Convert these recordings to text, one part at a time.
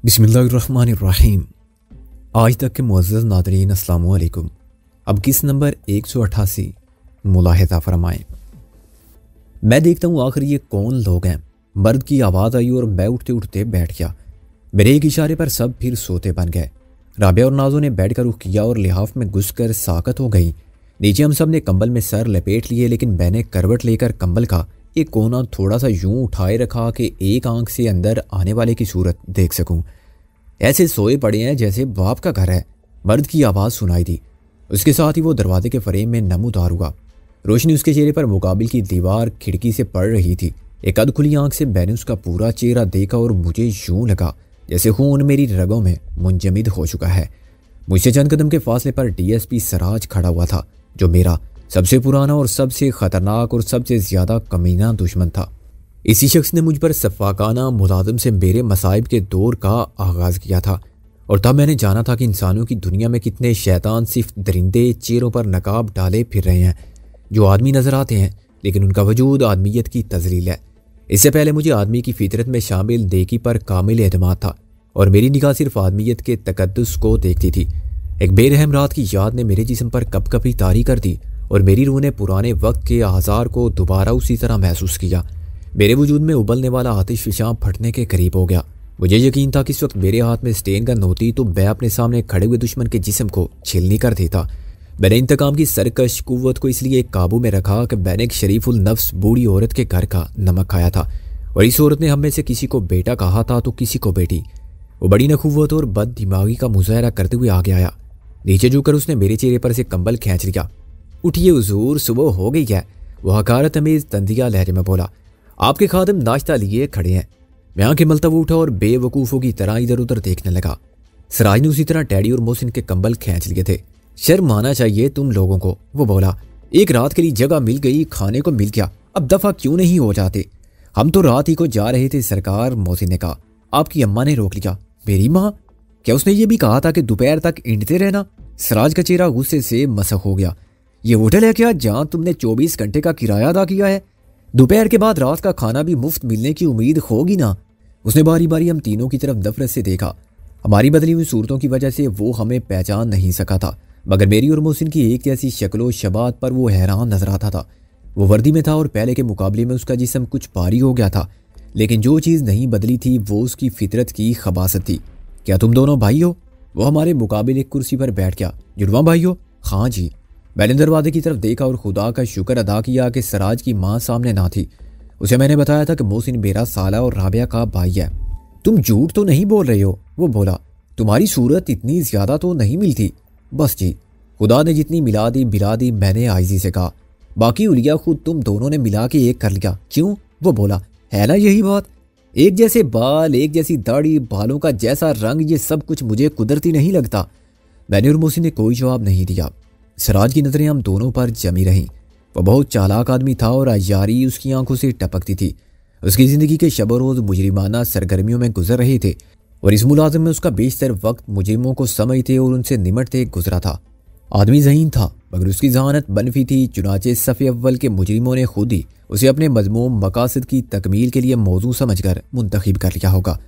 बिस्मिल्लाहिर्रहमानिर्रहीम। आज तक के मुअज़्ज़ज़ नाज़रीन अस्सलाम वालेकुम। अब किस नंबर 188 मुलाहिज़ा फरमाएं। मैं देखता हूँ आखिर ये कौन लोग हैं। मर्द की आवाज़ आई और मैं उठते उठते बैठ गया। मेरे एक इशारे पर सब फिर सोते बन गए। राबिया और नाज़ो ने बेड का रुख किया और लिहाफ में घुसकर साकत हो गई। नीचे हम सब ने कंबल में सर लपेट लिए, लेकिन मैंने करवट लेकर कंबल का एक कोना थोड़ा सा यूं उठाए रखा कि एक आंख से अंदर आने वाले की सूरत देख सकूं। ऐसे सोए पड़े हैं जैसे बाप का घर है। मर्द की आवाज़ सुनाई दी। उसके साथ ही वो दरवाजे के फ्रेम में नमूदार हुआ। रोशनी उसके चेहरे पर मुकाबिल की दीवार खिड़की से पड़ रही थी। एक अध खुली आंख से मैंने उसका पूरा चेहरा देखा और मुझे यूं लगा जैसे खून मेरी रगों में मुंजमद हो चुका है। मुझसे चंद कदम के फासले पर डीएसपी सराज खड़ा हुआ था, जो मेरा सबसे पुराना और सबसे खतरनाक और सबसे ज्यादा कमीना दुश्मन था। इसी शख्स ने मुझ पर सफाकाना मुलाजिम से मेरे मसाइब के दौर का आगाज किया था, और तब मैंने जाना था कि इंसानों की दुनिया में कितने शैतान सिर्फ दरिंदे चेहरों पर नकाब डाले फिर रहे हैं, जो आदमी नजर आते हैं लेकिन उनका वजूद आदमियत की तजलील है। इससे पहले मुझे आदमी की फितरत में शामिल नेकी पर कामिल एतमाद था, और मेरी निगाह सिर्फ आदमियत के तकद्दुस को देखती थी। एक बेरहम रात की याद ने मेरे जिस्म पर कपकपी तारी कर दी, और मेरी रूह ने पुराने वक्त के आज़ार को दोबारा उसी तरह महसूस किया। मेरे वजूद में उबलने वाला आतिशफशां फटने के करीब हो गया। मुझे यकीन था कि इस वक्त मेरे हाथ में स्टेन गन होती तो मैं अपने सामने खड़े हुए दुश्मन के जिस्म को छिलनी कर देता। मैंने इंतकाम की सरकश कुव्वत को इसलिए काबू में रखा कि मैंने एक शरीफुल नफ्स बूढ़ी औरत के घर का नमक खाया था, और इस औरत ने हम में से किसी को बेटा कहा था तो किसी को बेटी। वो बड़ी नखुव्वत और बद दिमागी का मुजाहरा करते हुए आगे आया। नीचे झुककर उसने मेरे चेहरे पर से कंबल खींच लिया। उठिए हुजूर, सुबह हो गई है, वो हकारत अमीज तंदिया लहजे में बोला। आपके खादिम नाश्ता लिए खड़े हैं। मैं आंखें मलता हुआ उठा और बेवकूफ़ों की तरह इधर उधर देखने लगा। सराज ने उसी तरह डैडी और मोहसिन के कंबल खींच लिए थे। शर्म आना चाहिए तुम लोगों को, वो बोला। एक रात के लिए जगह मिल गई, खाने को मिल गया, अब दफा क्यों नहीं हो जाते? हम तो रात ही को जा रहे थे सरकार, मोहसिन ने कहा। आपकी अम्मा ने रोक लिया। मेरी माँ? क्या उसने ये भी कहा था कि दोपहर तक इंडते रहना? सराज का चेहरा गुस्से से मसक हो गया। ये होटल है क्या जहां तुमने 24 घंटे का किराया अदा किया है? दोपहर के बाद रात का खाना भी मुफ्त मिलने की उम्मीद होगी ना? उसने बारी बारी हम तीनों की तरफ नफरत से देखा। हमारी बदली हुई सूरतों की वजह से वो हमें पहचान नहीं सका था, मगर मेरी और मोहसिन की एक जैसी शक्लो शबात पर वो हैरान नजर आता था। वो वर्दी में था और पहले के मुकाबले में उसका जिस्म कुछ भारी हो गया था, लेकिन जो चीज़ नहीं बदली थी वो उसकी फितरत की खबासत थी। क्या तुम दोनों भाई हो? वो हमारे मुकाबले एक कुर्सी पर बैठ गया। जुड़वा भाई हो? हाँ जी। मैंने दरवाजे की तरफ देखा और खुदा का शुक्र अदा किया कि सराज की माँ सामने ना थी। उसे मैंने बताया था कि मोहसिन मेरा साला और राबिया का भाई है। तुम झूठ तो नहीं बोल रहे हो? वो बोला। तुम्हारी सूरत इतनी ज्यादा तो नहीं मिलती। बस जी, खुदा ने जितनी मिला दी बिला दी, मैंने आइजी से कहा। बाकी उलिया खुद तुम दोनों ने मिला के एक कर लिया। क्यों? वो बोला। है ना यही बात? एक जैसे बाल, एक जैसी दाढ़ी, बालों का जैसा रंग, ये सब कुछ मुझे कुदरती नहीं लगता। मैंने और मोहसिन ने कोई जवाब नहीं दिया। सराज की नजरें हम दोनों पर जमी रहीं। वह बहुत चालाक आदमी था और अय्यारी उसकी आंखों से टपकती थी। उसकी जिंदगी के शब रोज मुजरिमाना सरगर्मियों में गुजर रहे थे, और इस मुलाजिम में उसका बेशतर वक्त मुजरिमों को समझते और उनसे निमटते गुजरा था। आदमी ज़हीन था, मगर उसकी जहानत बनफी थी। चुनाचे सफ़े अव्वल के मुजरिमों ने खुद ही उसे अपने मजमूम मकासद की तकमील के लिए मौजू समझकर मुंतखब कर लिया होगा।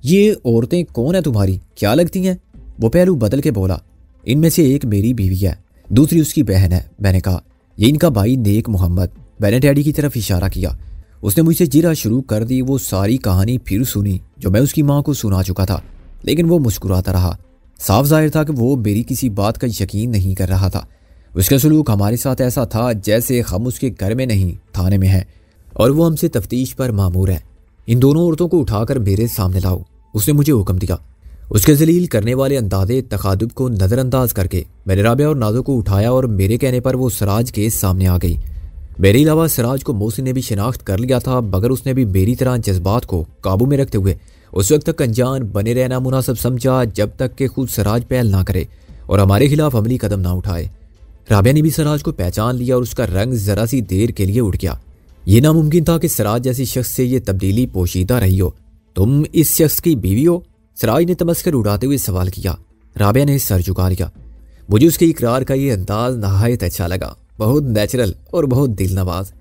ये औरतें कौन है तुम्हारी, क्या लगती हैं? वो पहलू बदल के बोला। इनमें से एक मेरी बीवी है, दूसरी उसकी बहन है। मैंने कहा, ये इनका भाई नेक मोहम्मद। मैंने डैडी की तरफ इशारा किया। उसने मुझसे जिरा शुरू कर दी। वो सारी कहानी फिर सुनी जो मैं उसकी माँ को सुना चुका था, लेकिन वो मुस्कुराता रहा। साफ जाहिर था कि वो मेरी किसी बात का यकीन नहीं कर रहा था। उसका सलूक हमारे साथ ऐसा था जैसे हम उसके घर में नहीं थाने में हैं, और वो हमसे तफ्तीश पर मामूर है। इन दोनों औरतों को उठाकर मेरे सामने लाओ, उसने मुझे हुक्म दिया। उसके जलील करने वाले अंदाजे तखादुब को नज़रअंदाज करके मैंने राबिया और नाज़ो को उठाया, और मेरे कहने पर वो सराज के सामने आ गई। मेरे अलावा सराज को मोहसिन ने भी शिनाख्त कर लिया था, मगर उसने भी मेरी तरह जज्बात को काबू में रखते हुए उस वक्त तक अनजान बने रहना मुनासिब समझा जब तक कि खुद सराज पहल ना करे और हमारे खिलाफ अमली कदम ना उठाए। राबिया ने भी सराज को पहचान लिया और उसका रंग जरा सी देर के लिए उड़ गया। ये नामुमकिन था कि सराज जैसी शख्स से ये तब्दीली पोशीदा रही हो। तुम इस शख्स की बीवी हो? सराज ने तमस्कर उड़ाते हुए सवाल किया। राबिया ने सर झुका लिया। मुझे उसके इकरार का ये अंदाज नहायत अच्छा लगा, बहुत नेचुरल और बहुत दिल नवाज।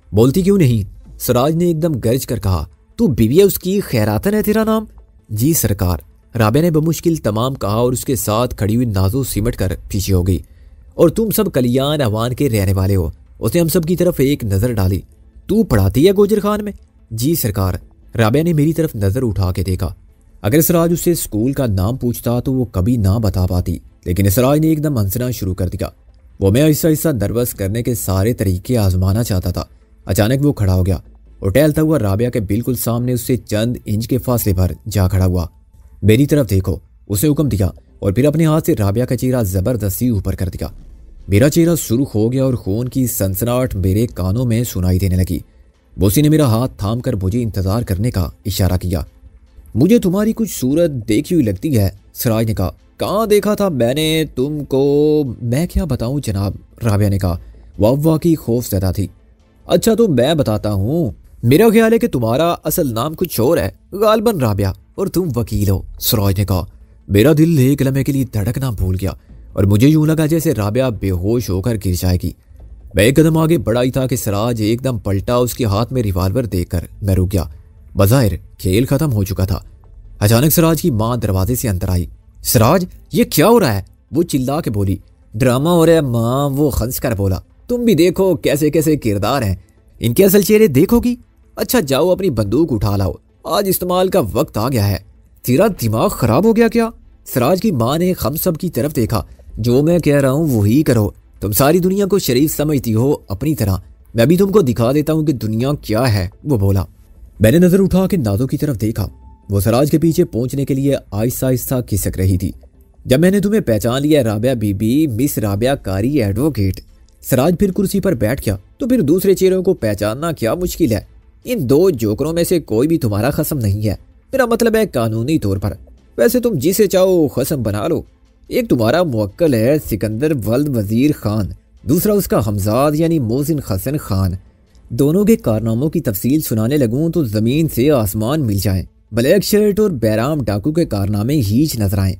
बोलती क्यों नहीं? सराज ने एकदम गर्ज कर कहा। तू बीवी है उसकी? खैरातन है तेरा नाम? जी सरकार। राबिया ने बमुश्किल तमाम कहा और उसके साथ खड़ी हुई नाजो सिमट कर पीछे हो गई। और तुम सब कलियान अवान के रहने वाले हो। उसने हम सब की तरफ एक नजर डाली। तू पढ़ाती है गोजर खान में? जी सरकार। राबिया ने मेरी तरफ नजर उठा के देखा। अगर सिराज उससे स्कूल का नाम पूछता तो वो कभी ना बता पाती, लेकिन सिराज ने एकदम हंसना शुरू कर दिया। वो मैं ऐसा ऐसा नर्वस करने के सारे तरीके आजमाना चाहता था। अचानक वो खड़ा हो गया और टहलता हुआ राबिया के बिल्कुल सामने उससे चंद इंच के फासले पर जा खड़ा हुआ। मेरी तरफ देखो, उसने हुक्म दिया और फिर अपने हाथ से राबिया का चेहरा जबरदस्ती ऊपर कर दिया। मेरा चेहरा सुर्ख हो गया और खून की सनसनाहट मेरे कानों में सुनाई देने लगी। बोसी ने मेरा हाथ थाम कर मुझे इंतजार करने का इशारा किया। मुझे तुम्हारी कुछ सूरत देखी हुई लगती है, सिराज ने कहा। कहाँ देखा था मैंने तुमको? मैं क्या बताऊं जनाब, राबिया ने कहा। वाह की खौफ ज़्यादा थी। अच्छा तो मैं बताता हूँ। मेरा ख्याल है कि तुम्हारा असल नाम कुछ और है, गालबन राबिया, और तुम वकील हो, सिराज ने कहा। मेरा दिल एक लम्हे के लिए धड़कना भूल गया और मुझे यूं लगा जैसे राबिया बेहोश होकर गिर जाएगी। मैं एक कदम आगे बढ़ा ही था कि सिराज एकदम पलटा। उसके हाथ में रिवॉल्वर देखकर मैं रुक गया। बज़ाहिर खेल खत्म हो चुका था। अचानक सिराज की माँ दरवाजे से अंदर आई। सिराज, ये क्या हो रहा है? वो चिल्ला के बोली। ड्रामा हो रहा है माँ, वो हंस कर बोला। तुम भी देखो कैसे कैसे किरदार हैं, इनके असल चेहरे देखोगी? अच्छा जाओ अपनी बंदूक उठा लाओ, आज इस्तेमाल का वक्त आ गया है। तेरा दिमाग खराब हो गया क्या? सिराज की माँ ने हम सब की तरफ देखा। जो मैं कह रहा हूँ वही करो। तुम सारी दुनिया को शरीफ समझती हो अपनी तरह, मैं भी तुमको दिखा देता हूँ कि दुनिया क्या है, वो बोला। मैंने नजर उठा के नादो की तरफ देखा। वो सिराज के पीछे पहुंचने के लिए आहिस्ता आहिस्ता खिसक रही थी। जब मैंने तुम्हें पहचान लिया राबिया बीबी, मिस राबिया कारी एडवोकेट। सिराज फिर कुर्सी पर बैठ गया। तो फिर दूसरे चेहरों को पहचानना क्या मुश्किल है? इन दो जोकरों में से कोई भी तुम्हारा खसम नहीं है, मेरा मतलब है कानूनी तौर पर। वैसे तुम जिसे चाहो खसम बना लो। एक तुम्हारा मुवक्किल है सिकंदर वल्द वजीर खान, दूसरा उसका हमजाद यानी मोहसिन हसन खान। दोनों के कारनामों की तफसील सुनाने लगूं तो जमीन से आसमान मिल जाए। ब्लैक शर्ट और बैराम डाकू के कारनामे हीच नजर आए,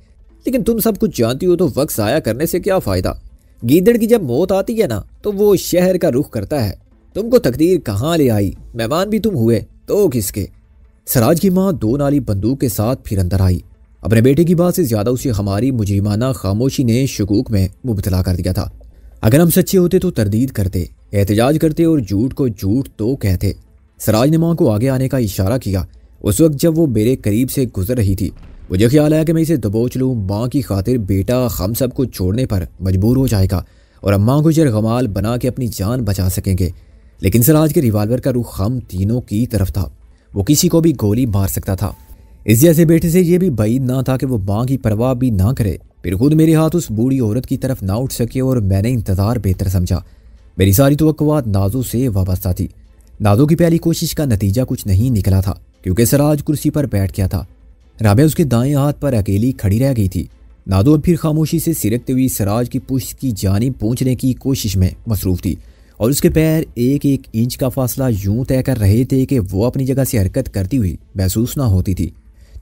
लेकिन तुम सब कुछ जानती हो तो वक्त ज़ाया करने से क्या फ़ायदा। गीदड़ की जब मौत आती है ना तो वो शहर का रुख करता है। तुमको तकदीर कहाँ ले आई, मेहमान भी तुम हुए तो किसके। सिराज की माँ दो नाली बंदूक के साथ फिर अंदर आई। अपने बेटे की बात से ज्यादा उसे हमारी मुजरिमाना खामोशी ने शकूक में मुबतला कर दिया था। अगर हम सच्चे होते तो तरदीद करते, एहतजाज करते और झूठ को झूठ तो कहते। सिराज ने माँ को आगे आने का इशारा किया। उस वक्त जब वो मेरे करीब से गुजर रही थी, मुझे ख्याल आया कि मैं इसे दबोच लूँ। माँ की खातिर बेटा हम सब को छोड़ने पर मजबूर हो जाएगा और अम्मा को जरगमाल बना के अपनी जान बचा सकेंगे। लेकिन सिराज के रिवाल्वर का रुख हम तीनों की तरफ था। वो किसी को भी गोली मार सकता था। इस जैसे बेटे से यह भी बाइद ना था कि वो माँ की परवाह भी ना करे, फिर खुद मेरे हाथ उस बूढ़ी औरत की तरफ ना उठ सके। और मैंने इंतजार बेहतर समझा। मेरी सारी तवक्कुआत नाजो से वाबस्ता थी। नाजो की पहली कोशिश का नतीजा कुछ नहीं निकला था, क्योंकि सिराज कुर्सी पर बैठ गया था। राबिया उसके दाएं हाथ पर अकेली खड़ी रह गई थी। नादो अब फिर खामोशी से सिरकते हुई सिराज की पुश्त की जानिब पहुंचने की कोशिश में मसरूफ थी और उसके पैर एक एक इंच का फासला यूं तय कर रहे थे कि वो अपनी जगह से हरकत करती हुई महसूस ना होती थी।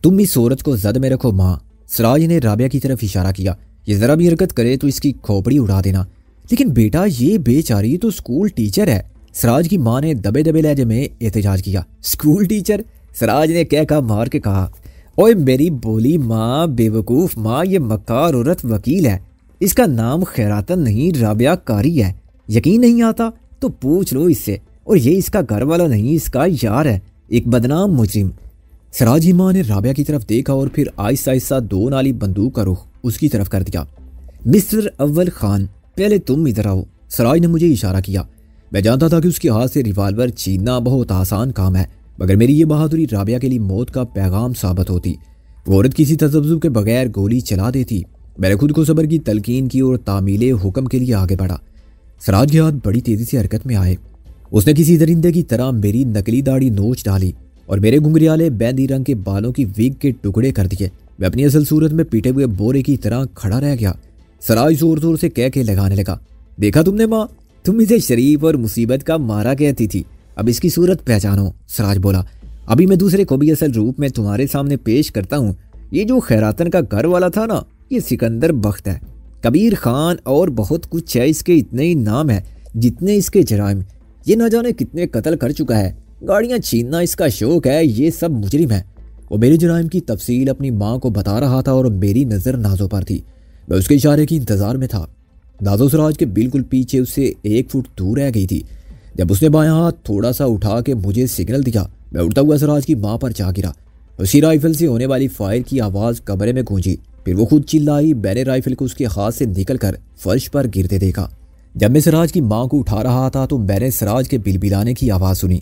तुम इस औरत को जद में रखो माँ, सिराज ने राबिया की तरफ इशारा किया। ये जरा भी हरकत करे तो इसकी खोपड़ी उड़ा देना। लेकिन बेटा ये बेचारी तो स्कूल टीचर है, सिराज की माँ ने दबे दबे लहजे में एहतजाज किया। School teacher? सिराज ने कह का मार के कहा। ओए मेरी बोली माँ, बेवकूफ़ माँ, ये मक्कार औरत वकील है। इसका नाम खैरातन नहीं राबिया कारी है। यकीन नहीं आता तो पूछ लो इससे। और ये इसका घर वाला नहीं, इसका यार है, एक बदनाम मुजरिम। सिराज की माँ ने राबिया की तरफ देखा और फिर आहिस्ता आहिस्ता दो नाली बंदूक का रुख उसकी तरफ कर दिया। मिस्टर अव्वल खान, पहले तुम इधर आओ, सिराज ने मुझे इशारा किया। मैं जानता था कि उसके हाथ से रिवाल्वर छीनना बहुत आसान काम है, मगर मेरी ये बहादुरी राबिया के लिए मौत का पैगाम साबित होती। वो औरत किसी तजब्जुब के बगैर गोली चला देती। मैंने खुद को सब्र की तलकीन की और तामीले हुक्म के लिए आगे बढ़ा। सिराज के हाथ बड़ी तेजी से हरकत में आए। उसने किसी दरिंदे की तरह मेरी नकली दाढ़ी नोच डाली और मेरे घुंघरियाले बैंदी रंग के बालों की विग के टुकड़े कर दिए। मैं अपनी असल सूरत में पीटे हुए बोरे की तरह खड़ा रह गया। सिराज जोर जोर से कह के लगाने लगा। देखा तुमने माँ, तुम इसे शरीफ और मुसीबत का मारा कहती थी, अब इसकी सूरत पहचानो। सिराज बोला। अभी मैं दूसरे को भी असल रूप में तुम्हारे सामने पेश करता हूँ। ये जो खैरातन का घर वाला था ना, ये सिकंदर बख्त है, कबीर खान, और बहुत कुछ है। इसके इतने ही नाम है जितने इसके जराइम। ये न जाने कितने कत्ल कर चुका है। गाड़ियाँ छीनना इसका शौक है। ये सब मुजरिम है। वो मेरे जुराइम की तफसील अपनी माँ को बता रहा था और मेरी नज़र नाजो पर थी। मैं उसके इशारे की इंतज़ार में था। नाजो सिराज के बिल्कुल पीछे उससे 1 फुट दूर रह गई थी। जब उसने बायां हाथ थोड़ा सा उठा के मुझे सिग्नल दिया, मैं उड़ता हुआ सिराज की माँ पर जा गिरा। उसकी राइफल से होने वाली फायर की आवाज़ कमरे में गूंजी। फिर वो खुद चिल्लाई। मैंने राइफल को उसके हाथ से निकलकर फर्श पर गिरते देखा। जब मैं सिराज की माँ को उठा रहा था तो मैंने सिराज के बिलबिलाने की आवाज़ सुनी।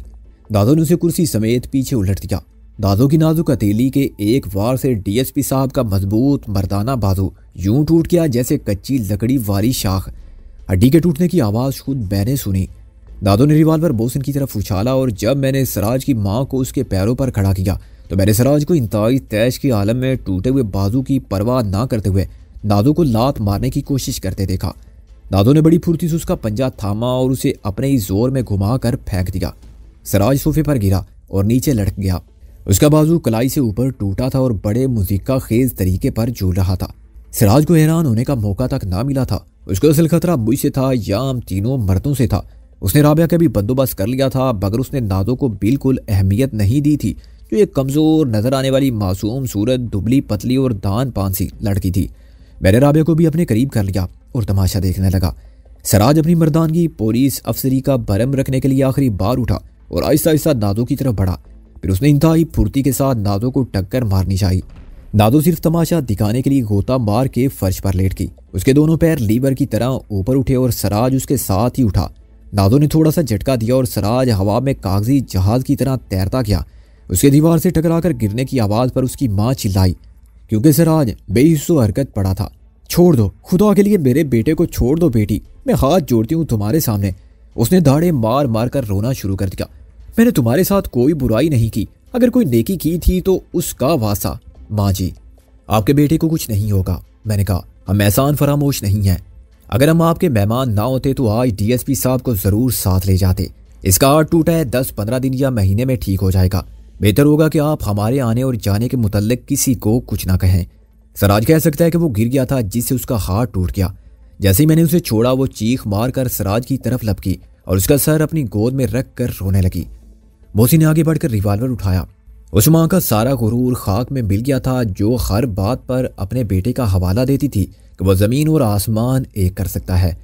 दादो ने उसे कुर्सी समेत पीछे उलट दिया। दादो की नाजुक हथेली के एक वार से डीएसपी साहब का मजबूत मर्दाना बाजू यूं टूट गया जैसे कच्ची लकड़ी वाली शाख। हड्डी के टूटने की आवाज़ खुद मैंने सुनी। दादो ने रिवाल्वर मोहसिन की तरफ उछाला और जब मैंने सिराज की माँ को उसके पैरों पर खड़ा किया तो मैंने सिराज को इंतहाई तैश के आलम में टूटे हुए बाजू की परवाह ना करते हुए दादो को लात मारने की कोशिश करते देखा। दादो ने बड़ी फुर्ती से उसका पंजा थामा और उसे अपने ही जोर में घुमा कर फेंक दिया। सिराज सोफे पर गिरा और नीचे लटक गया। उसका बाजू कलाई से ऊपर टूटा था और बड़े मुजीका खेज तरीके पर झूल रहा था। सिराज को हैरान होने का मौका तक ना मिला था। उसका असल खतरा मुझसे था या हम तीनों मर्दों से था। उसने राबिया का भी बंदोबस्त कर लिया था, मगर उसने नादो को बिल्कुल अहमियत नहीं दी थी, जो एक कमजोर नजर आने वाली मासूम सूरत, दुबली पतली और दान पान सी लड़की थी। मैंने राबिया को भी अपने करीब कर लिया और तमाशा देखने लगा। सिराज अपनी मर्दानगी पुलिस अफसरी का भरम रखने के लिए आखिरी बार उठा और आहिस्ता आहिस्ता नादो की तरफ बढ़ा। फिर उसने इंतहाई फुर्ती के साथ नादो को टक्कर मारनी चाहिए। नादो सिर्फ तमाशा दिखाने के लिए गोता मार के फर्श पर लेट गई। उसके दोनों पैर लीवर की तरह ऊपर उठे और सिराज उसके साथ ही उठा। नादो ने थोड़ा सा झटका दिया और सिराज हवा में कागजी जहाज की तरह तैरता गया। उसके दीवार से टकराकर गिरने की आवाज़ पर उसकी माँ चिल्लाई, क्योंकि सिराज बेहिस्सो हरकत पड़ा था। छोड़ दो, खुदा के लिए मेरे बेटे को छोड़ दो बेटी, मैं हाथ जोड़ती हूँ तुम्हारे सामने। उसने दाढ़े मार मार कर रोना शुरू कर दिया। मैंने तुम्हारे साथ कोई बुराई नहीं की, अगर कोई नेकी की थी तो उसका वासा। माँ जी, आपके बेटे को कुछ नहीं होगा। मैंने कहा, हम एहसान फरामोश नहीं हैं। अगर हम आपके मेहमान ना होते तो आज डीएसपी साहब को जरूर साथ ले जाते। इसका हाथ टूटा है, 10-15 दिन या महीने में ठीक हो जाएगा। बेहतर होगा कि आप हमारे आने और जाने के मुतल्लिक किसी को कुछ ना कहें। सिराज कह सकता है कि वो गिर गया था जिससे उसका हाथ टूट गया। जैसे ही मैंने उसे छोड़ा वो चीख मार कर सिराज की तरफ लपकी और उसका सर अपनी गोद में रख कर रोने लगी। मोहसिन ने आगे बढ़कर रिवाल्वर उठाया। उस माँ का सारा गुरूर खाक में मिल गया था, जो हर बात पर अपने बेटे का हवाला देती थी कि वह ज़मीन और आसमान एक कर सकता है।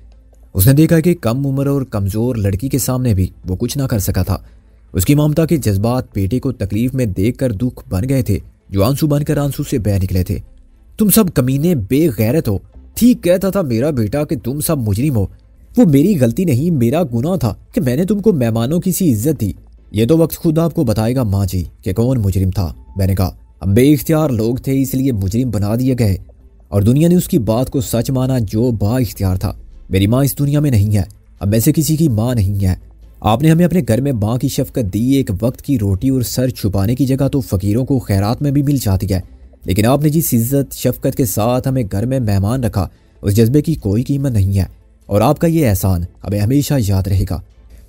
उसने देखा कि कम उम्र और कमज़ोर लड़की के सामने भी वो कुछ ना कर सका था। उसकी ममता के जज्बात बेटे को तकलीफ में देखकर दुख बन गए थे, जो आंसू बनकर आंसू से बह निकले थे। तुम सब कमीने बेगैरत हो। ठीक कहता था मेरा बेटा कि तुम सब मुजरिम हो। वो मेरी गलती नहीं, मेरा गुनाह था कि मैंने तुमको मेहमानों की सी इज्जत दी। ये तो वक्त खुद आपको बताएगा माँ जी कि कौन मुजरिम था। मैंने कहा, हम बेइख्तियार लोग थे इसलिए मुजरिम बना दिए गए और दुनिया ने उसकी बात को सच माना जो बाइख्तियार था। मेरी माँ इस दुनिया में नहीं है, अब मैं से किसी की माँ नहीं है। आपने हमें अपने घर में माँ की शफकत दी। एक वक्त की रोटी और सर छुपाने की जगह तो फ़कीरों को खैरात में भी मिल जाती है, लेकिन आपने जिस इज्जत शफकत के साथ हमें घर में मेहमान रखा, उस जज्बे की कोई कीमत नहीं है और आपका ये एहसान हमें हमेशा याद रहेगा।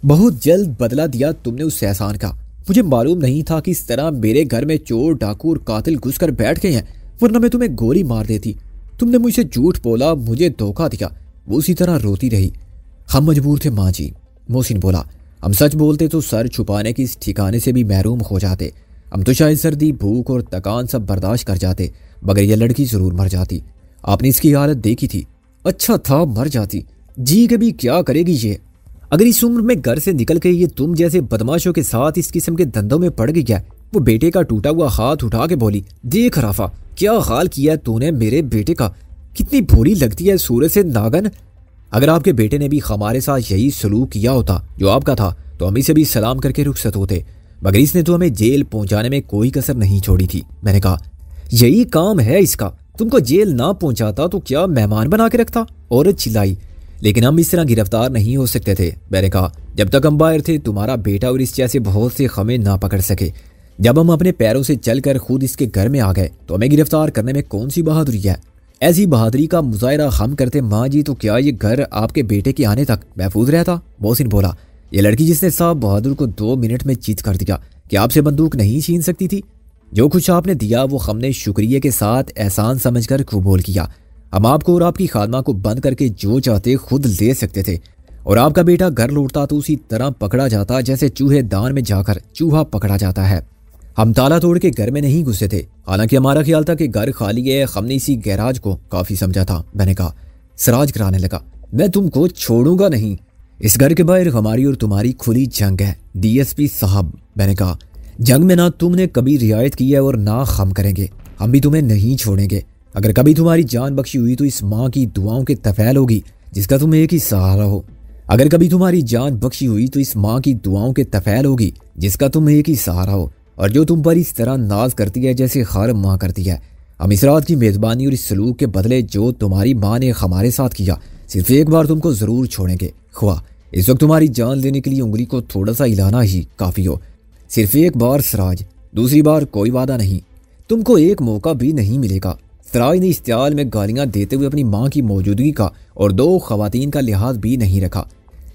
बहुत जल्द बदला दिया तुमने उस एहसान का। मुझे मालूम नहीं था कि इस तरह मेरे घर में चोर, डाकू और कातिल घुसकर बैठ गए हैं, वरना मैं तुम्हें गोली मार देती। तुमने मुझसे झूठ बोला, मुझे धोखा दिया। वो उसी तरह रोती रही। हम मजबूर थे माँ जी। मोहसिन बोला, हम सच बोलते तो सर छुपाने की इस ठिकाने से भी महरूम हो जाते। हम तो शायद सर्दी, भूख और थकान सब बर्दाश्त कर जाते, मगर यह लड़की जरूर मर जाती। आपने इसकी हालत देखी थी। अच्छा था मर जाती, जी के भी क्या करेगी ये। अगर इस उम्र में घर से निकल के ये तुम जैसे बदमाशों के साथ इस किस्म के धंधों में पड़ गई है। वो बेटे का टूटा हुआ हाथ उठा के बोली, देख राफा, क्या हाल किया तूने मेरे बेटे का। कितनी भोली लगती है सूरत से नागन। अगर आपके बेटे ने भी हमारे साथ यही सलूक किया होता जो आपका था, तो हम इसे भी सलाम करके रुखसत होते, मगर इसने तो हमें जेल पहुंचाने में कोई कसर नहीं छोड़ी थी। मैंने कहा, यही काम है इसका। तुमको जेल ना पहुंचाता तो क्या मेहमान बना के रखता। औरत चिल्लाई, लेकिन हम इस तरह गिरफ्तार नहीं हो सकते थे। मैंने कहा, जब तक हम बाहर थे तुम्हारा बेटा और इस जैसे बहुत से हमें ना पकड़ सके। जब हम अपने पैरों से चलकर खुद इसके घर में आ गए तो हमें गिरफ्तार करने में कौन सी बहादुरी है। ऐसी बहादुरी का मुजाहरा हम करते माँ जी, तो क्या ये घर आपके बेटे के आने तक महफूज रहता। मोहसिन बोला, ये लड़की जिसने साहब बहादुर को 2 मिनट में चित कर दिया कि आपसे बंदूक नहीं छीन सकती थी। जो कुछ आपने दिया वो हमने शुक्रिया के साथ एहसान समझकर कबूल किया। हम आपको और आपकी खादमा को बंद करके जो चाहते खुद ले सकते थे, और आपका बेटा घर लौटता तो उसी तरह पकड़ा जाता जैसे चूहे दान में जाकर चूहा पकड़ा जाता है। हम ताला तोड़ के घर में नहीं घुसे थे, हालांकि हमारा ख्याल था कि घर खाली है। हमने इसी गैराज को काफी समझा था। मैंने कहा। सिराज कराने लगा, मैं तुमको छोड़ूंगा नहीं। इस घर के बाहर हमारी और तुम्हारी खुली जंग है डीएसपी साहब। मैंने कहा, जंग में ना तुमने कभी रियायत की है और ना हम करेंगे। हम भी तुम्हें नहीं छोड़ेंगे। अगर कभी तुम्हारी जान बख्शी हुई तो इस माँ की दुआओं के तफैल होगी जिसका तुम एक ही सहारा हो। अगर कभी तुम्हारी जान बख्शी हुई तो इस माँ की दुआओं के तफैल होगी जिसका तुम एक ही सहारा हो, और जो तुम पर इस तरह नाज करती है जैसे हर माँ करती है। हम इस रात की मेजबानी और इस सलूक के बदले जो तुम्हारी माँ ने हमारे साथ किया, सिर्फ एक बार तुमको जरूर छोड़ेंगे। ख्वाह इस वक्त तुम्हारी जान लेने के लिए उंगली को थोड़ा सा हिलाना ही काफी हो। सिर्फ एक बार सिराज, दूसरी बार कोई वादा नहीं। तुमको एक मौका भी नहीं मिलेगा। सिराज ने इस्तेमाल में गालियां देते हुए अपनी माँ की मौजूदगी का और 2 खवातीन का लिहाज भी नहीं रखा।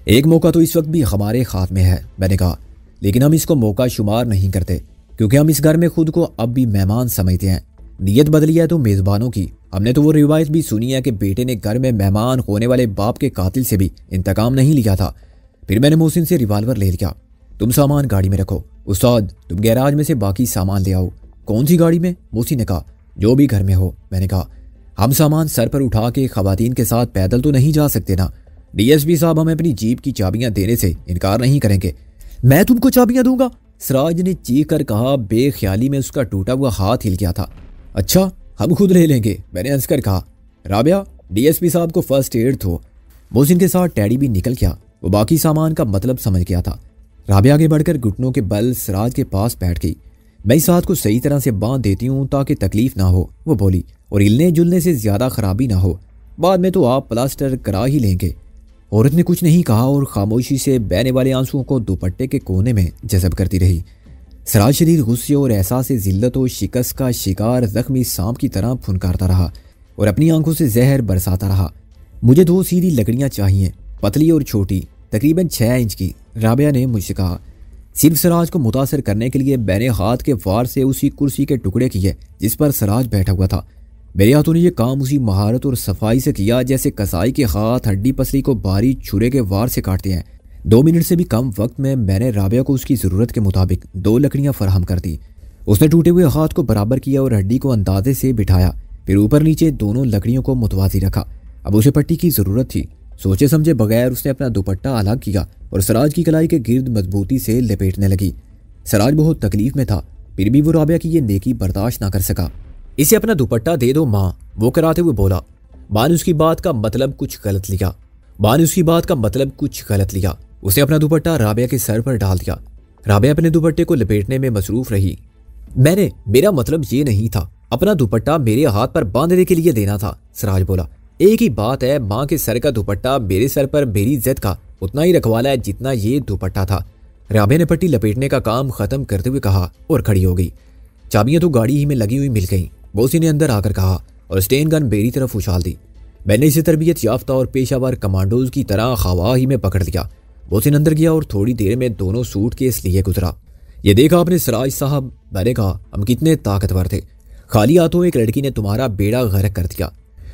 एक मौका तो इस वक्त भी हमारे हाथ में है, मैंने कहा, लेकिन हम इसको मौका शुमार नहीं करते क्योंकि हम इस घर में खुद को अब भी मेहमान समझते हैं। नीयत बदली है तो मेज़बानों की। हमने तो वो रिवायत भी सुनी है कि बेटे ने घर में मेहमान होने वाले बाप के कातिल से भी इंतकाम नहीं लिया था। फिर मैंने मोहसिन से रिवाल्वर ले लिया। तुम सामान गाड़ी में रखो। उस्ताद, तुम गैराज में से बाकी सामान ले आओ। कौन सी गाड़ी में? मोहसिन ने कहा, जो भी घर में हो। मैंने कहा, हम सामान सर पर उठा के खवातीन के साथ पैदल तो नहीं जा सकते ना। डीएसपी साहब हमें अपनी जीप की चाबियां देने से इनकार नहीं करेंगे। मैं तुमको चाबियां दूंगा, सिराज ने चीख कर कहा। बेख्याली में उसका टूटा हुआ हाथ हिल गया था। अच्छा, हम खुद ले लेंगे, मैंने हंसकर कहा। राबिया, डीएसपी साहब को फर्स्ट एड दो। मोहसिन के साथ टैडी भी निकल गया। वो बाकी सामान का मतलब समझ गया था। राबिया आगे बढ़कर घुटनों के बल सिराज के पास बैठ गई। मैं इस हाथ को सही तरह से बांध देती हूँ ताकि तकलीफ ना हो, वो बोली, और हिलने जुलने से ज्यादा खराबी ना हो। बाद में तो आप प्लास्टर करा ही लेंगे। औरत ने कुछ नहीं कहा और खामोशी से बहने वाले आंसुओं को दुपट्टे के कोने में जज़ब करती रही। सिराज शदीद गुस्से और एहसास जिल्लत और शिकस्त का शिकार जख्मी सांप की तरह फुनकारता रहा और अपनी आंखों से जहर बरसाता रहा। मुझे 2 सीधी लकड़ियां चाहिए, पतली और छोटी, तकरीबन 6 इंच की, राबिया ने मुझसे कहा। सिर्फ सिराज को मुतासर करने के लिए मैंने हाथ के वार से उसी कुर्सी के टुकड़े किए जिस पर सिराज बैठा हुआ था। मेरे हाथों ने यह काम उसी महारत और सफाई से किया जैसे कसाई के हाथ हड्डी पसली को बारी छुरे के वार से काटते हैं। 2 मिनट से भी कम वक्त में मैंने राबिया को उसकी ज़रूरत के मुताबिक 2 लकड़ियां फराहम कर दी। उसने टूटे हुए हाथ को बराबर किया और हड्डी को अंदाजे से बिठाया, फिर ऊपर नीचे दोनों लकड़ियों को मुतवाजी रखा। अब उसे पट्टी की ज़रूरत थी। सोचे समझे बगैर उसने अपना दुपट्टा अलग किया और सिराज की कलाई के गिर्द मजबूती से लपेटने लगी। सिराज बहुत तकलीफ में था, फिर भी वो राबिया की ये नेकी बर्दाश्त ना कर सका। इसे अपना दुपट्टा दे दो माँ, वो कराते हुए बोला। माँ ने उसकी बात का मतलब कुछ गलत लिया। उसने अपना दुपट्टा राबिया के सर पर डाल दिया। राबिया अपने दुपट्टे को लपेटने में मसरूफ रही। मेरा मतलब ये नहीं था, अपना दुपट्टा मेरे हाथ पर बांधने के लिए देना था, सिराज बोला। एक ही बात है, माँ के सर का दुपट्टा मेरे सर पर मेरी इज्जत का उतना ही रखवाला है जितना ये दुपट्टा था। राबिया ने पट्टी लपेटने का काम खत्म करते हुए कहा और खड़ी हो गई। चाबियां तो गाड़ी ही में लगी हुई मिल गई। बोसी ने अंदर आकर कहा और स्टेन गन मेरी तरफ उछाल दी। मैंने इसे तरबियत याफ्ता और पेशावर कमांडोज की तरह हवा ही में पकड़ लिया। बोसी अंदर गया और थोड़ी देर में दोनों सूटकेस लिए गुजरा। ये देखा आपने सिराज साहब, मैंने कहा, हम कितने ताकतवर थे। खाली हाथों एक लड़की ने तुम्हारा बेड़ा गर्क कर दिया।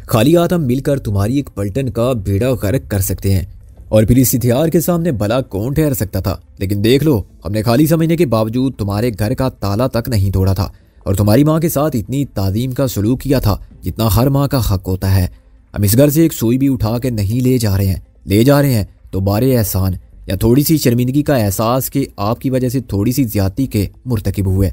खाली हाथ हम मिलकर तुम्हारी एक पलटन का बेड़ा गर्क कर सकते हैं, और फिर इस हथियार के सामने भला कौन ठहर सकता था। लेकिन देख लो, हमने खाली समझने के बावजूद तुम्हारे घर का ताला तक नहीं तोड़ा था और तुम्हारी माँ के साथ इतनी ताजीम का सलूक किया था जितना हर माँ का हक होता है। हम इस घर से एक सुई भी उठा के नहीं ले जा रहे हैं तो बारे एहसान या थोड़ी सी शर्मिंदगी का एहसास कि आपकी वजह से थोड़ी सी ज्यादती के मुर्तकिब हुए।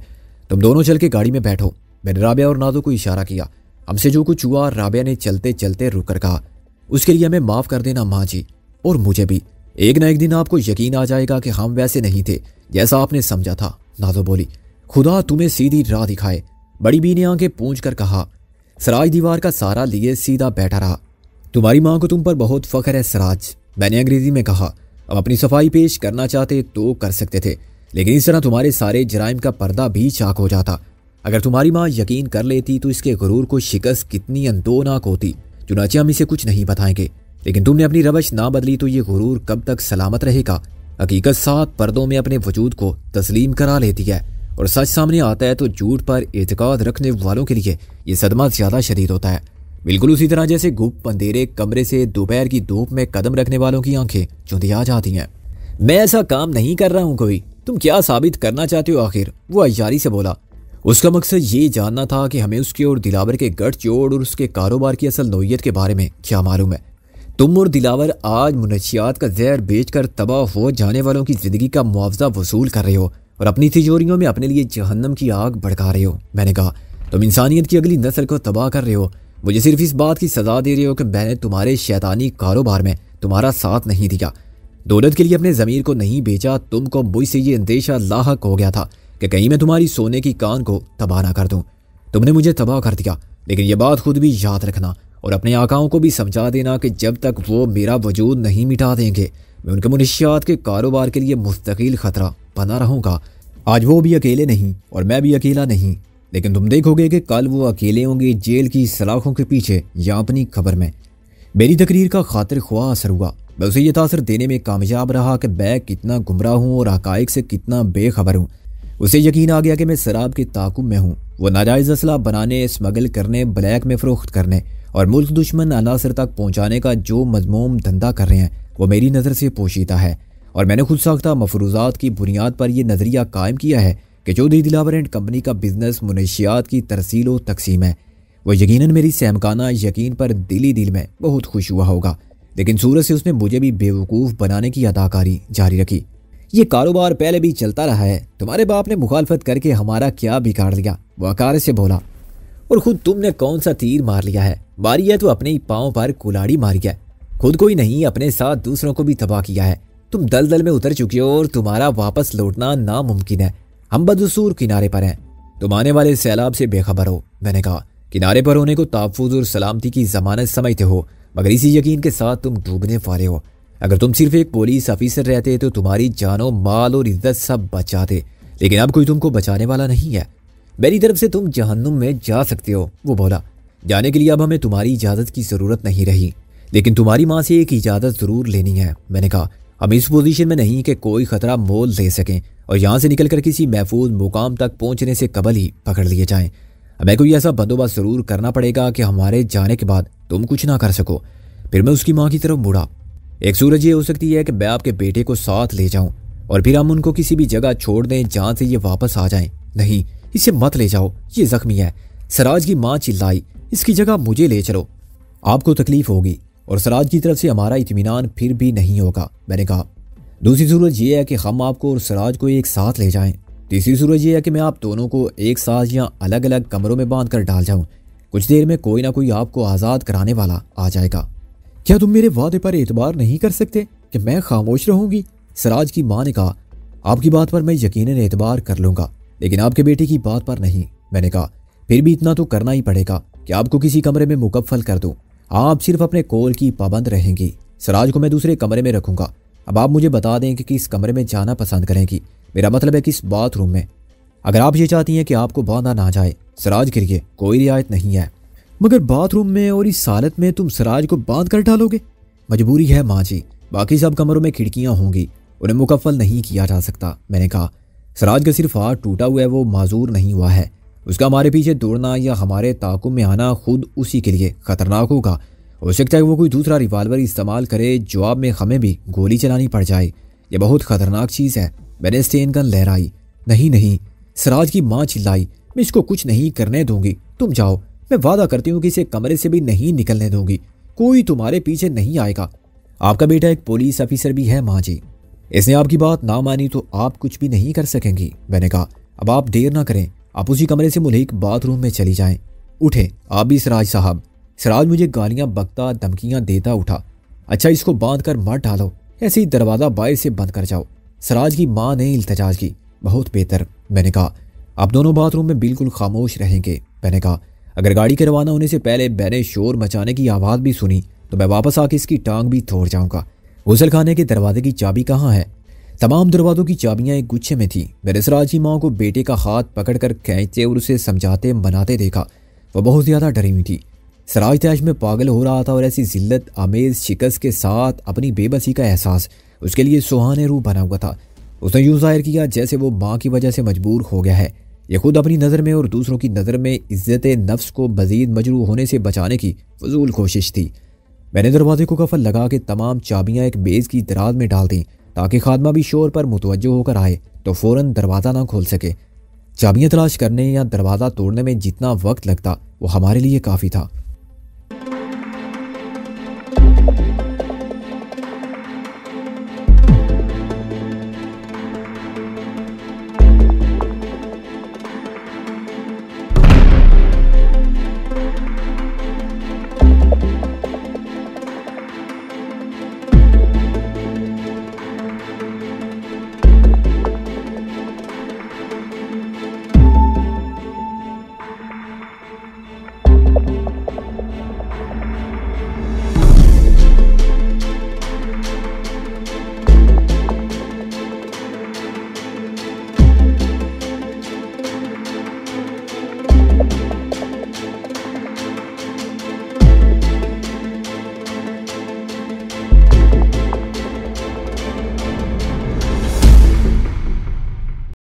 तुम दोनों चल के गाड़ी में बैठो। मैंने राबिया और नादो को इशारा किया। हमसे जो कुछ हुआ, राबिया ने चलते चलते रुक कर कहा, उसके लिए हमें माफ़ कर देना माँ जी, और मुझे भी। एक ना एक दिन आपको यकीन आ जाएगा कि हम वैसे नहीं थे जैसा आपने समझा था। नादो बोली, खुदा तुम्हें सीधी राह दिखाए, बड़ी बी ने आंखें पूंछ कर कहा। सिराज दीवार का सहारा लिए सीधा बैठा रहा। तुम्हारी माँ को तुम पर बहुत फख्र है सिराज, मैंने अंग्रेजी में कहा। अब अपनी सफाई पेश करना चाहते तो कर सकते थे, लेकिन इस तरह तुम्हारे सारे जराइम का पर्दा भी चाक हो जाता। अगर तुम्हारी माँ यकीन कर लेती तो इसके गुरूर को शिकस्त कितनी अंदोनाक होती। चुनाचे हम इसे कुछ नहीं बताएंगे, लेकिन तुमने अपनी रवश ना बदली तो ये गुरूर कब तक सलामत रहेगा। हकीकत 7 पर्दों में अपने वजूद को तस्लीम करा लेती है, और सच सामने आता है तो झूठ पर एतकाद रखने वालों के लिए ये सदमा ज्यादा शदीद होता है। बिल्कुल उसी तरह जैसे गुप्त अंधेरे कमरे से दोपहर की धूप में कदम रखने वालों की आंखें चुंधिया जाती हैं। मैं ऐसा काम नहीं कर रहा हूँ कोई, तुम क्या साबित करना चाहते हो आखिर? वो अय्यारी से बोला। उसका मकसद ये जानना था कि हमें उसके और दिलावर के गठजोड़ और उसके कारोबार की असल नौइयत के बारे में क्या मालूम है। तुम और दिलावर आज मुनशियात का जहर बेचकर तबाह हो जाने वालों की जिंदगी का मुआवजा वसूल कर रहे हो और अपनी तिजोरियों में अपने लिए जहन्नम की आग भड़का रहे हो। मैंने कहा, तुम इंसानियत की अगली नस्ल को तबाह कर रहे हो। मुझे सिर्फ इस बात की सजा दे रहे हो कि मैंने तुम्हारे शैतानी कारोबार में तुम्हारा साथ नहीं दिया। दौलत के लिए अपने ज़मीर को नहीं बेचा। तुमको मुझसे ये अंदेशा लाहक हो गया था कि कहीं मैं तुम्हारी सोने की कान को तबाह ना कर दूं। तुमने मुझे तबाह कर दिया, लेकिन यह बात खुद भी याद रखना और अपने आकाओं को भी समझा देना कि जब तक वो मेरा वजूद नहीं मिटा देंगे, मैं उनके मुनशियात के कारोबार के लिए मुस्तकिल खतरा बना रहूँगा। आज वो भी अकेले नहीं और मैं भी अकेला नहीं, लेकिन तुम देखोगे कि कल वो अकेले होंगे जेल की सलाखों के पीछे या अपनी खबर में। मेरी तकरीर का खातिर ख्वाह असर हुआ। मैं उसे ये तासर देने में कामयाब रहा कि मैं कितना गुमराह हूँ और हकाइक से कितना बेखबर हूँ। उसे यकीन आ गया कि मैं शराब के ताकुब में हूँ। वो नाजायज़ असला बनाने, स्मगल करने, ब्लैक में फ़रोख्त करने और मुल्क दुश्मन अनासर तक पहुँचाने का जो मज़मूम धंधा कर रहे हैं वो मेरी नज़र से पोशीदा है और मैंने खुद साख्ता मफरूज़ात की बुनियाद पर यह नज़रिया कायम किया है कि चौधरी दिलावर एंड कंपनी का बिजनेस मुनशियात की तरसील व तकसीम है। वो यकीनन मेरी सहमकाना यकीन पर दिल में बहुत खुश हुआ होगा, लेकिन सूरत से उसने मुझे भी बेवकूफ़ बनाने की अदाकारी जारी रखी। ये कारोबार पहले भी चलता रहा है। तुम्हारे बाप ने मुखालफत करके हमारा क्या बिगाड़ लिया? वो अकार से बोला। और खुद तुमने कौन सा तीर मार लिया है? मारी है तो अपने ही पाँव पर कुल्हाड़ी मारी है। खुद को ही नहीं, अपने साथ दूसरों को भी तबाह किया है। तुम दलदल में उतर चुके हो और तुम्हारा वापस लौटना नामुमकिन है। हम बदसूर किनारे पर हैं। तुम आने वाले सैलाब से बेखबर हो। मैंने कहा, किनारे पर होने को तहफ़्फ़ुज़ और सलामती की ज़मानत समझते हो, मगर इसी यकीन के साथ तुम डूबने वाले हो। अगर तुम सिर्फ एक पुलिस ऑफिसर रहते तो तुम्हारी जानो, माल और इज्जत सब बच जाते, लेकिन अब कोई तुमको बचाने वाला नहीं है। मेरी तरफ से तुम जहन्नुम में जा सकते हो। वो बोला, जाने के लिए अब हमें तुम्हारी इजाज़त की ज़रूरत नहीं रही, लेकिन तुम्हारी माँ से एक इजाज़त ज़रूर लेनी है। मैंने कहा, हम इस पोजीशन में नहीं कि कोई ख़तरा मोल ले सकें और यहाँ से निकलकर किसी महफूज मुकाम तक पहुँचने से कबल ही पकड़ लिए जाएं। हमें कोई ऐसा बंदोबस्त ज़रूर करना पड़ेगा कि हमारे जाने के बाद तुम कुछ ना कर सको। फिर मैं उसकी माँ की तरफ मुड़ा। एक सूरज ये हो सकती है कि मैं आपके बेटे को साथ ले जाऊं और फिर हम उनको किसी भी जगह छोड़ दें जहां से ये वापस आ जाएं। नहीं, इसे मत ले जाओ, ये जख्मी है। सराज की माँ चिल्लाई, इसकी जगह मुझे ले चलो, आपको तकलीफ होगी और सराज की तरफ से हमारा इत्मीनान फिर भी नहीं होगा। मैंने कहा, दूसरी सूरत यह है कि हम आपको और सराज को एक साथ ले जाएं। तीसरी सूरत यह है कि मैं आप दोनों को एक साथ या अलग अलग कमरों में बांध कर डाल जाऊं। कुछ देर में कोई ना कोई आपको आज़ाद कराने वाला आ जाएगा। क्या तुम मेरे वादे पर एतबार नहीं कर सकते कि मैं खामोश रहूंगी? सराज की माँ ने कहा, आपकी बात पर मैं यकीनन एतबार कर लूंगा, लेकिन आपके बेटे की बात पर नहीं। मैंने कहा, फिर भी इतना तो करना ही पड़ेगा कि आपको किसी कमरे में मुकफ्फल कर दूं। आप सिर्फ अपने कौल की पाबंद रहेंगी। सराज को मैं दूसरे कमरे में रखूंगा। अब आप मुझे बता दें कि किस कमरे में जाना पसंद करेंगी। मेरा मतलब है किस बाथरूम में। अगर आप ये चाहती हैं कि आपको बांधा ना जाए सराज के लिए, कोई रियायत नहीं है, मगर बाथरूम में और इस हालत में तुम सराज को बांध कर डालोगे? मजबूरी है माँ जी, बाकी सब कमरों में खिड़कियां होंगी, उन्हें मुकफ्फल नहीं किया जा सकता। मैंने कहा, सराज का सिर्फ हाथ टूटा हुआ है, वो माजूर नहीं हुआ है। उसका हमारे पीछे दौड़ना या हमारे ताकुब में आना खुद उसी के लिए खतरनाक होगा। हो सकता है वो कोई दूसरा रिवाल्वर इस्तेमाल करे, जवाब में हमें भी गोली चलानी पड़ जाए। यह बहुत खतरनाक चीज़ है। मैंने स्टेन गन लहराई। नहीं नहीं, सराज की माँ चिल्लाई, मैं इसको कुछ नहीं करने दूंगी। तुम जाओ, मैं वादा करती हूँ कि इसे कमरे से भी नहीं निकलने दूंगी। कोई तुम्हारे पीछे नहीं आएगा। आपका बेटा एक पुलिस ऑफिसर भी है माँ जी, इसने आपकी बात ना मानी तो आप कुछ भी नहीं कर सकेंगी। मैंने कहा, अब आप देर ना करें, आप उसी कमरे से मुल्हिक बाथरूम में चली जाएं। उठे आप भी सराज साहब। सराज मुझे गालियां बकता, धमकियां देता उठा। अच्छा, इसको बांध कर मत डालो, ऐसे ही दरवाज़ा बाहर से बंद कर जाओ। सराज की माँ ने इल्तजाज की। बहुत बेहतर। मैंने कहा, आप दोनों बाथरूम में बिल्कुल खामोश रहेंगे। मैंने कहा, अगर गाड़ी के रवाना होने से पहले मैंने शोर मचाने की आवाज़ भी सुनी तो मैं वापस आके इसकी टांग भी तोड़ जाऊंगा। गुसल खाने के दरवाजे की चाबी कहाँ है? तमाम दरवाज़ों की चाबियां एक गुच्छे में थी। मैंने सराज की माँ को बेटे का हाथ पकड़कर खींचते और उसे समझाते मनाते देखा। वह बहुत ज़्यादा डरी हुई थी। सराज तैश में पागल हो रहा था और ऐसी जिल्लत आमेज शिकस्त के साथ अपनी बेबसी का एहसास उसके लिए सुहाने रूह बना हुआ था। उसने यूं जाहिर किया जैसे वो माँ की वजह से मजबूर हो गया है। यह खुद अपनी नज़र में और दूसरों की नज़र में इज्जत नफ्स को मज़ीद मजरूह होने से बचाने की फजूल कोशिश थी। मैंने दरवाजे को कफल लगा के तमाम चाबियां एक बेज की दराज में डाल दी ताकि खादमा भी शोर पर मुतवज्जो होकर आए तो फ़ौरन दरवाज़ा ना खोल सके। चाबियां तलाश करने या दरवाज़ा तोड़ने में जितना वक्त लगता वो हमारे लिए काफ़ी था।